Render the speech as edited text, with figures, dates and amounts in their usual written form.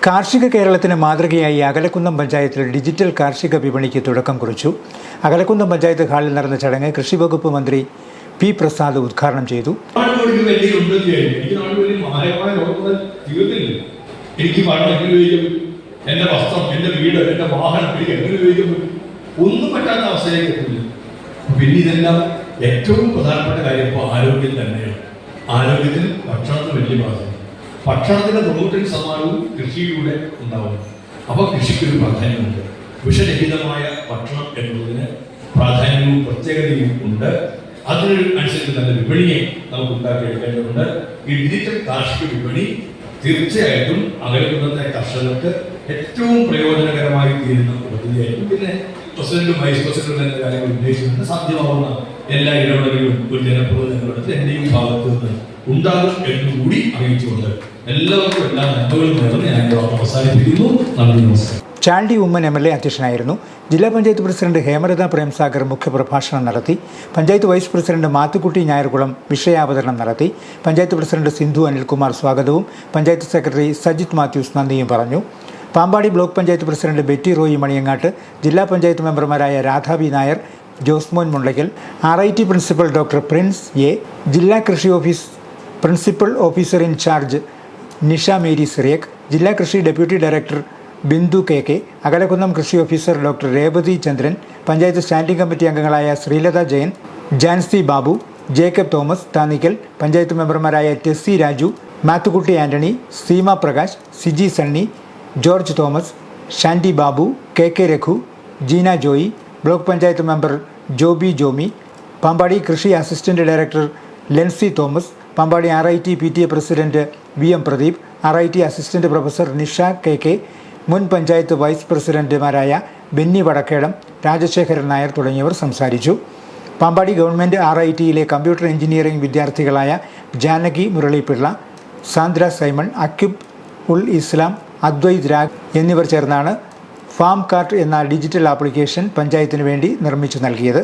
കാർഷിക കേരളത്തിന് മാതൃകയായി അകലക്കുന്നം പഞ്ചായത്തിൽ ഡിജിറ്റൽ കാർഷിക വിപണിക്ക് തുടക്കം കുറിച്ചു. അകലക്കുന്നം പഞ്ചായത്ത് ഹാളിൽ നടന്ന ചടങ്ങ് കൃഷിവകുപ്പ് മന്ത്രി പി പ്രസാദ് ഉദ്ഘാടനം ചെയ്തു. എന്റെ വസ്ത്രം, എന്റെ വീട്, എന്റെ വാഹനം എങ്ങനെ ഉപയോഗിക്കാൻ പറ്റും? ഒന്നും പറ്റാത്ത അവസ്ഥയിലേക്ക് എത്തുന്നില്ല. പിന്നെ ഇതെല്ലാം ഏറ്റവും പ്രധാനപ്പെട്ട കാര്യം ഇപ്പോൾ ആരോഗ്യം തന്നെയാണ്. ആരോഗ്യത്തിൽ ഭക്ഷണത്തിന് വലിയ പ്രാധാന്യം. ഭക്ഷണത്തിന്റെ 95% കൃഷിയിലൂടെ ഉണ്ടാവും. അപ്പോൾ കൃഷിക്കൊരു പ്രാധാന്യമുണ്ട്. വിഷരഹിതമായ ഭക്ഷണം എന്നുള്ളതിന് പ്രാധാന്യവും പ്രത്യേകതയും ഉണ്ട്. അതിനനുസരിച്ച് നല്ല വിപണിയെ നമുക്ക് ഉണ്ടാക്കിയെടുക്കേണ്ടതുണ്ട്. ഈ ഡിജിറ്റൽ കാർഷിക വിപണി തീർച്ചയായിട്ടും അകലക്കുന്നത്തെ കർഷകർക്ക് ഏറ്റവും പ്രയോജനകരമായി തീരുന്ന പദ്ധതിയായിരിക്കും. പിന്നെ പ്രസിഡന്റും വൈസ് പ്രസിഡന്റും എന്ന കാര്യങ്ങൾ ഉദ്ദേശിക്കുന്നത് സാധ്യമാവുന്ന എല്ലാ ഇടപെടലുകളും ഒരു ജനപ്രതിനിധികളുടെ എന്റെയും ഭാഗത്ത് നിന്ന് ഉണ്ടാകും എന്നുകൂടി അറിയിച്ചുകൊണ്ട് എല്ലാവർക്കും എല്ലാ നന്മകളും നേർന്ന് ഞാൻ അവസാനിപ്പിക്കുന്നു. നന്ദി, നമസ്കാരം. ചാണ്ടി ഉമ്മൻ MLA അധ്യക്ഷനായിരുന്നു. ജില്ലാ പഞ്ചായത്ത് പ്രസിഡന്റ് ഹേമലത പ്രേംസാഗർ മുഖ്യപ്രഭാഷണം നടത്തി. പഞ്ചായത്ത് വൈസ് പ്രസിഡന്റ് മാത്തുക്കുട്ടി ഞായർകുളം വിഷയാവതരണം നടത്തി. പഞ്ചായത്ത് പ്രസിഡന്റ് സിന്ധു അനിൽകുമാർ സ്വാഗതവും പഞ്ചായത്ത് സെക്രട്ടറി സജിത് മാത്യൂസ് നന്ദിയും പറഞ്ഞു. പാമ്പാടി ബ്ലോക്ക് പഞ്ചായത്ത് പ്രസിഡന്റ് ബെറ്റി റോയി മണിയങ്ങാട്ട്, ജില്ലാ പഞ്ചായത്ത് മെമ്പർമാരായ Radhabi Nair, Josemon Mundakkal, RIT principal doctor Prince A, ജില്ലാ കൃഷി office principal officer in charge Nisha Mary Cyriac, ജില്ലാ കൃഷി deputy director Bindu KK, Akalakunnam കൃഷി officer doctor Revathi Chandran, panchayat standing committee അംഗങ്ങളായ ശ്രീലത ജയൻ, ജാൻസി ബാബു, ജേക്കബ് തോമസ് താനിക്കൽ, പഞ്ചായത്ത് മെമ്പർമാരായ Tessy Raju, Mathukutty Antony, Seema Prakash, Siji Sunny, George Thomas, Shandy Babu, KK Raghu, Jeena Joy, block panchayat member Joby Jomy, Pampady കൃഷി assistant director Lency Thomas, Pampady RIT PTA president VM Pradeep, RIT assistant professor Nisha KK, മുൻ panchayat vice പ്രസിഡന്റുമാരായ ബെന്നി വടക്കേടം, രാജശേഖരൻ നായർ തുടങ്ങിയവർ സംസാരിച്ചു. പാമ്പാടി ഗവൺമെൻറ് RITയിലെ കമ്പ്യൂട്ടർ എഞ്ചിനീയറിംഗ് വിദ്യാർത്ഥികളായ ജാനകി മുരളിപ്പിള്ള, സാന്ദ്ര സൈമൺ, അക്യുബ് ഉൽ ഇസ്ലാം, അദ്വൈത് രാഗ് എന്നിവർ ചേർന്നാണ് ഫാം കാർട്ട് എന്ന ഡിജിറ്റൽ ആപ്ലിക്കേഷൻ പഞ്ചായത്തിന് വേണ്ടി നിർമ്മിച്ചു നൽകിയത്.